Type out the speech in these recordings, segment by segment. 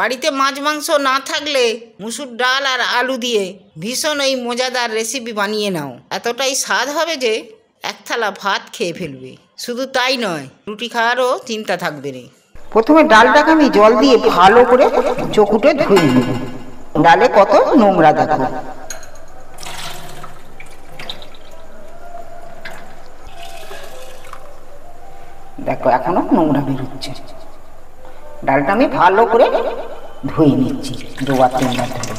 বাড়িতে মাছ মাংস না থাকলে মুসুর ডাল আর আলু দিয়ে ভীষণ এই মজাদার রেসিপি বানিয়ে নাও। এতটাই স্বাদ হবে যে এক থালা ভাত খেয়ে ফেলবে। শুধু তাই নয়, রুটি খাওয়ারও চিন্তা থাকবে না। প্রথমে ডালটাকে আমি জল দিয়ে ভালো করে চকুটে ধুয়ে নেব। ডালে কত নোংরা দেখো। দেখো এখনো নোংরা বেরোচ্ছে। ডালটা আমি ভালো করে ধুয়ে নিচ্ছি 2-3 বার ধরে।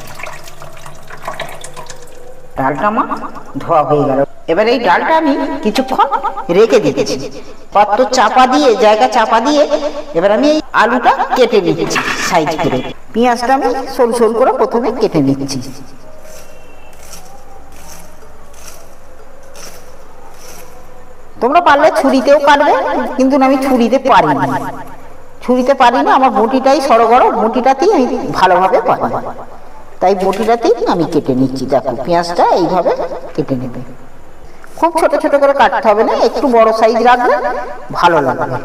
ডালটা আমার ধোয়া হয়ে গেল। এবার এই ডালটা আমি কিছুক্ষণ রেখে দিচ্ছি, পাত্র চাপা দিয়ে, জায়গা চাপা দিয়ে। এবার আমি এই আলুটা কেটে নিচ্ছি সাইজ করে। পেঁয়াজটা আমি সরু সরু করে প্রথমে কেটে নিচ্ছি। তোমরা পারলে ছুরিতেও কাটবে, কিন্তু আমি ছুরিতে পারি না। আমার বটিটাই সরগড়, বটিটাতেই আমি ভালোভাবে পারি, তাই বটিটাতেই আমি কেটে নিচ্ছি। দেখো পেঁয়াজটা এইভাবে কেটে নেবে। খুব ছোট ছোট করে কাটতে হবে না, একটু বড় সাইজ রাখলে ভালো লাগবে।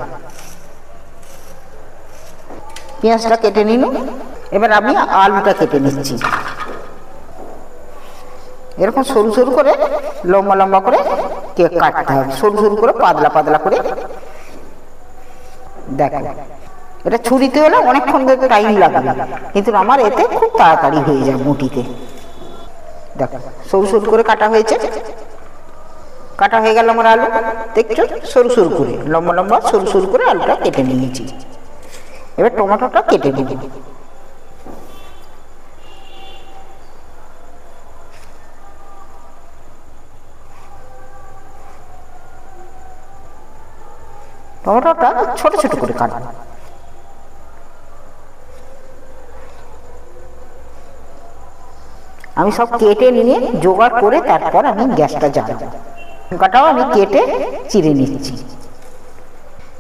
পেঁয়াজটা কেটে নিল। এবার আমি আলুটা কেটে নিচ্ছি। এরকম সরু সরু করে লম্বা লম্বা করে কেক কাটতে হবে, সরু সরু করে পাতলা পাতলা করে। দেখো এটা ছুরিতে হলে অনেকক্ষণ টাইম লাগবে, কিন্তু আমার এতে খুব তাড়াতাড়ি হয়ে যায় মুঠিতে। দেখো সরু সরু করে কাটা হয়েছে। কাটা হয়ে গেল আমার আলু। দেখছো সরু সরু করে লম্বা লম্বা সরু সরু করে আলুটা কেটে নিয়েছি। এবার টমেটোটা কেটে নেব। টমেটোটা ছোট ছোট করে কাটবো। আমি সব কেটে নিয়ে জোগাড় করে তারপর আমি গ্যাসটা জ্বালাবো। লঙ্কাটাও আমি কেটে চিড়ে নিচ্ছি।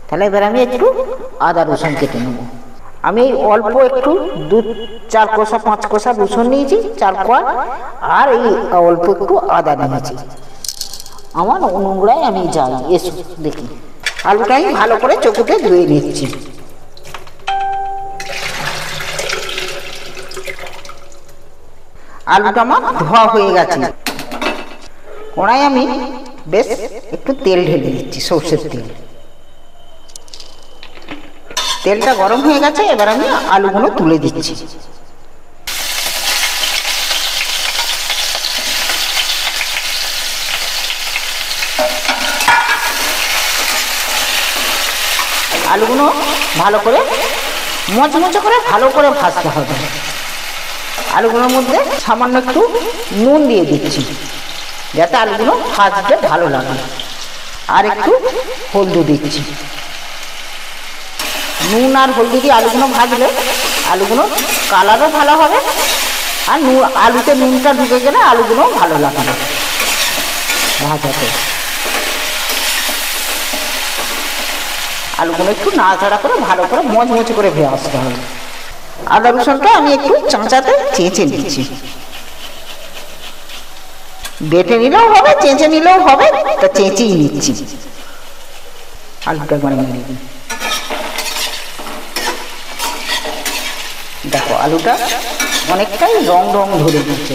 তাহলে এবার আমি একটু আদা রসুন কেটে নেব। আমি অল্প একটু 2-4 কোষা 5 কোষা রসুন নিয়েছি, 4 কোয়া, আর এই অল্প একটু আদা নিয়েছি। আমার নোংরায় আমি জ্বালাই। এসো দেখি। আলুটা আমি ভালো করে চকুতে ধুয়ে নিচ্ছি। আলুটা আমার ধোয়া হয়ে গেছে। কড়াই আমি বেশ একটু তেল ঢেলে দিচ্ছি, সরষের তেল। তেলটা গরম হয়ে গেছে। এবার আমি আলুগুলো তুলে দিচ্ছি। আলুগুলো ভালো করে মচমচে করে ভালো করে ভাজতে হবে। আলুগুলোর মধ্যে সামান্য একটু নুন দিয়ে দিচ্ছি, যাতে আলুগুলো ভাজতে ভালো লাগে। আর একটু হলদি দিচ্ছি। নুন আর হলদি দিয়ে আলুগুলো ভাজলে আলুগুলো কালারও ভালো হবে, আর আলুতে নুনটা ঢুকে গেলে আলুগুলো ভালো লাগে না ভাজাতে। আলুগুলো একটু নাড়াচাড়া করে ভালো করে মচমচে করে ভাজতে হবে। আদা রসুনটা আমি একটু চাঁচাতে চেঁচে নিচ্ছি। বেটে নিলেও হবে, চেঁচে নিলেও হবে, তা চেঁচেই নিচ্ছি। আলুটা একবার মেরে দিই। দেখো আলুটা অনেকটাই রং ধরে দিচ্ছে।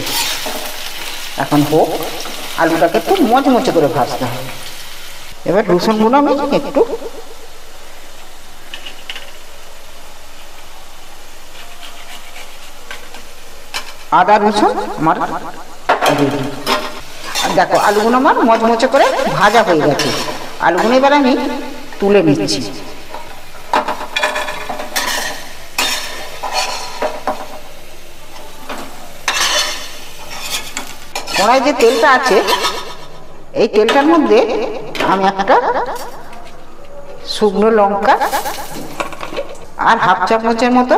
এখন হোক, আলুটাকে একটু মচমচে করে ভাজতে হবে। এবার রসুনগুলো আমি একটু আদা রসুন আমার রেডি। আর দেখো আলুগুলো আমার মচমচে করে ভাজা হয়ে গেছে। আলুগুলো এবার আমি তুলে নিচ্ছি। কড়াই যে তেলটা আছে, এই তেলটার মধ্যে আমি একটা শুকনো লঙ্কা আর 1/2 চামচের মতো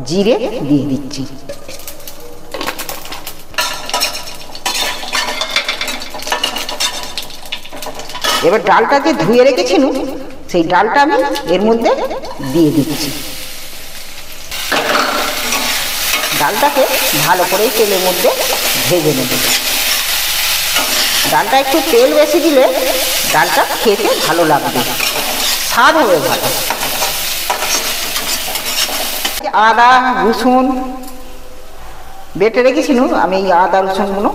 জিরে দিয়ে দিচ্ছি। এবার ডালটা যে ধুয়ে রেখেছিলাম, সেই ডালটা আমি এর মধ্যে দিয়ে দিচ্ছি। ডালটাকে ভালো করে তেলের মধ্যে ভেজে নেব। ডালটা একটু তেল বেশি দিলে ডালটা খেতে ভালো লাগবে, স্বাদ হবে ভালো। আদা রসুন বেটে রেখেছিল, আমি এই আদা রসুনগুলো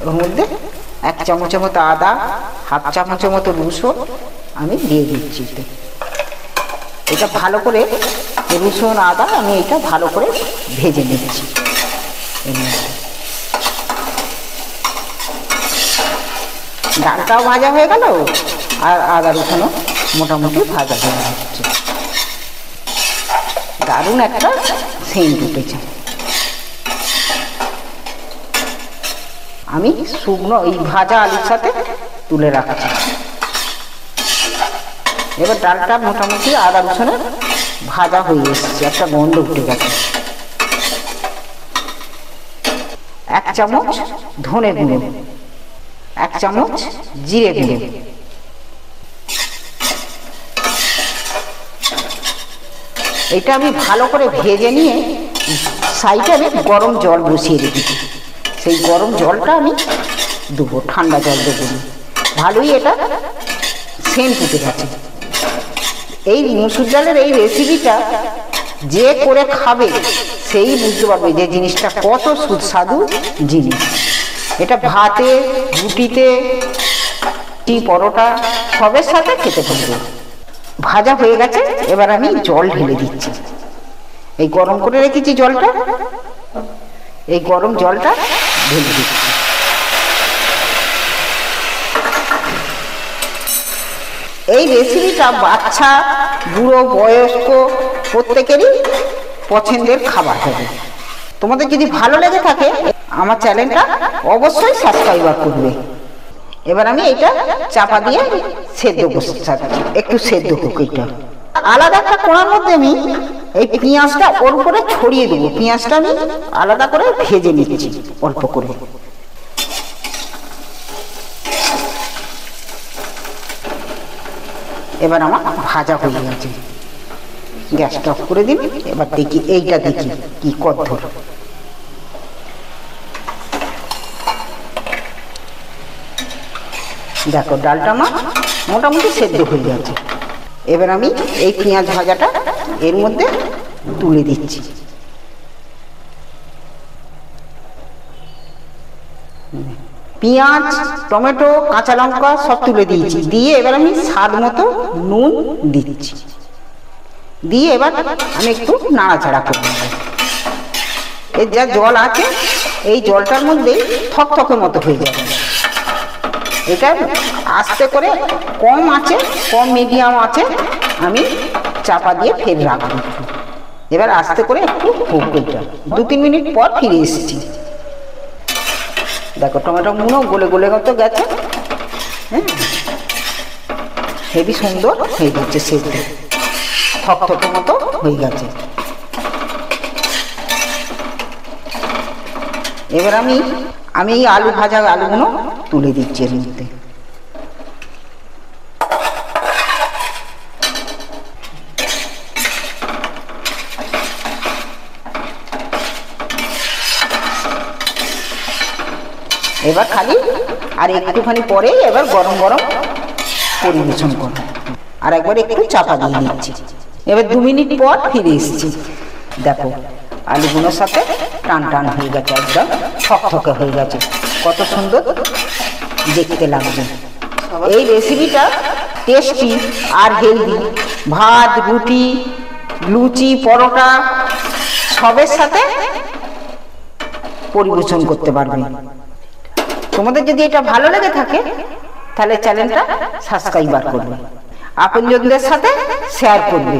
ওর মধ্যে 1 চামচের মতো আদা, 1/2 চামচের মতো রসুন আমি দিয়ে দিচ্ছি। এটা ভালো করে রসুন আদা আমি এটা ভালো করে ভেজে নিচ্ছি। ডালটাও ভাজা হয়ে গেল আর আদা রসুনও মোটামুটি ভাজা হয়ে যাচ্ছে। দারুণ একটা সেন্ট উঠেছে। আমি শুকনো এই ভাজা আলুর সাথে তুলে রাখছি। এবার ডালটা মোটামুটি আদা রসুনের ভাজা হয়ে এসেছে, একটা গন্ধ উঠে গেছে। 1 চামচ ধনে গুঁড়ো, 1 চামচ জিরে গুঁড়ো, এটা আমি ভালো করে ভেজে নিয়ে সাইডে আমি গরম জল বসিয়ে রেখেছি। সেই গরম জলটা আমি দেবো, ঠান্ডা জল দেবো। ভালোই এটা সেন্ট উঠে গেছে। এই মুসুর ডালের এই রেসিপিটা যে করে খাবে সেই বুঝতে পারবে যে জিনিসটা কত সুস্বাদু জিনিস। এটা ভাতে, রুটিতে, পরোটা সবের সাথে খেতে পারবে। ভাজা হয়ে গেছে, এবার আমি জল ঢেলে দিচ্ছি। এই গরম করে রেখেছি জলটা, এই গরম জলটা ঢেলে দিচ্ছি। এই রেসিপিটা বাচ্চা, বুড়ো, বয়স্ক প্রত্যেকেরই পছন্দের খাবার হবে। তোমাদের যদি ভালো লেগে থাকে আমার চ্যানেলটা অবশ্যই সাবস্ক্রাইব করবে। এবার আমি এটা চাপা দিয়ে সেদ্ধ বসাচ্ছি, একটু সেদ্ধ হোক। এটা আলাদা একটা কড়ার মধ্যে আমি এই পেঁয়াজটা ওর উপরে ছড়িয়ে দেবো। পেঁয়াজটা আমি আলাদা করে ভেজে নিচ্ছি অল্প করে। এবার আমার ভাজা হয়ে গেছে, গ্যাসটা অফ করে দিন। এবার দেখি এইটা, দেখি কি কদ্দূর। দেখো ডালটা আমার মোটামুটি সেদ্ধ হয়ে গেছে। এবার আমি এই পেঁয়াজ ভাজাটা এর মধ্যে তুলে দিচ্ছি। পেঁয়াজ, টমেটো, কাঁচা লঙ্কা সব তুলে দিয়েছি। দিয়ে এবার আমি স্বাদ মতো নুন দিচ্ছি। দিয়ে এবার আমি একটু নাড়াচাড়া করব। এর যা জল আছে এই জলটার মধ্যে থকথকে মতো হয়ে যাবে। এটা আস্তে করে কম আছে, কম মিডিয়াম আছে আমি চাপা দিয়ে ফের রাখবো। এবার আস্তে করে একটু হোক। এটা 2-3 মিনিট পর ফিরে এসেছি। দেখো টমেটো গুলো গলে গলে মতো গেছে। হ্যাঁ, হেবি সুন্দর হয়ে গেছে, সেদ্ধ থকথকে মতো হয়ে গেছে। এবার আমি এই আলু ভাজা আলুগুলো তুলে দিচ্ছি এর মধ্যে। এবার খালি আর একটুখানি পরে এবার গরম গরম পরিবেশন করব। আর একবার একটু চাপা দিয়ে দিচ্ছি। এবার 2 মিনিট পর ফিরে এসেছি। দেখো আলুগুলোর সাথে টান টান হয়ে গেছে, একদম থকথকে হয়ে গেছে, কত সুন্দর দেখতে লাগবে। এই রেসিপিটা টেস্টি আর হেলদি। ভাত, রুটি, লুচি, পরোটা সবের সাথে পরিবেশন করতে পারবে। তোমাদের যদি এটা ভালো লেগে থাকে তাহলে চ্যানেলটা সাবস্ক্রাইব করবে, আপনজনদের সাথে শেয়ার করবে।